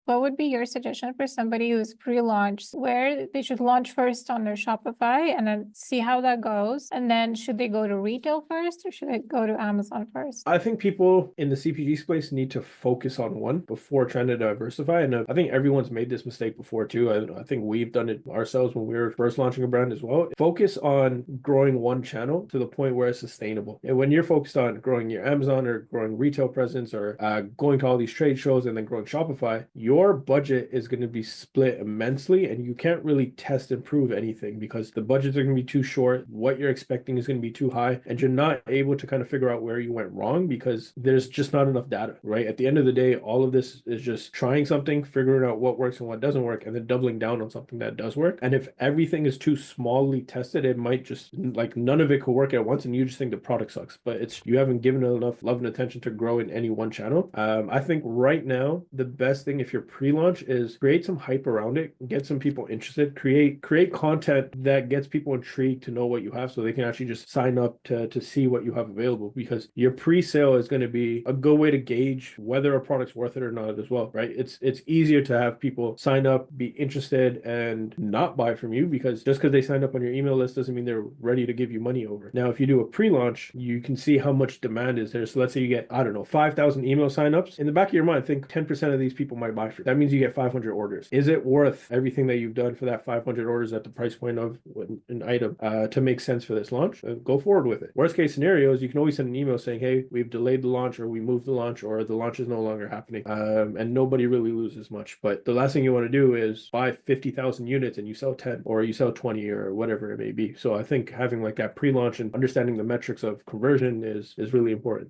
what would be your suggestion for somebody who's pre-launched, where they should launch first on their Shopify and then see how that goes? And then should they go to retail first or should they go to Amazon first? I think people in the CPG space need to focus on one before trying to diversify. And I think everyone's made this mistake before too. I think we've done it ourselves when we were first launching a brand as well. Focus on growing one channel to the point where it's sustainable. And when you're focused on growing your Amazon or growing retail presence or going to all these trade shows and then growing Shopify, your budget is going to be split immensely and you can't really test and prove anything because the budgets are going to be too short. What you're expecting is going to be too high and you're not able to kind of figure out where you went wrong because there's just not enough data, right? At the end of the day, all of this is just trying something, figuring out what works and what doesn't work, and then doubling down on something that does work. And if everything is too smallly tested, it might just like none of it could work at once and you just think the product sucks, but it's you haven't given it enough love and attention to grow in any one channel. I think right now, the best thing if you're pre-launch is create some hype around it, get some people interested, create content that gets people intrigued to know what you have so they can actually just sign up to see what you have available because your pre-sale is going to be a good way to gauge whether a product's worth it or not as well, right? It's easier to have people sign up, be interested, and not buy from you because just because they signed up on your email list doesn't mean they're ready to give you money over. Now, if you do a pre-launch, you can see how much demand is there. So let's say you get, I don't know, 5,000 email signups. In the back of your mind, think 10% of these people might buy for you. That means you get 500 orders. Is it worth everything that you've done for that 500 orders at the price point of an item to make sense for this launch? Go forward with it. Worst case scenario is you can always send an email saying, hey, we've delayed the launch or we moved the launch or the launch is no longer happening. And nobody really loses much. But the last thing you want to do is buy 50,000 units and you sell 10 or you sell 20 or whatever it may be. So I think having like that pre-launch and understanding the metrics of conversion is really important.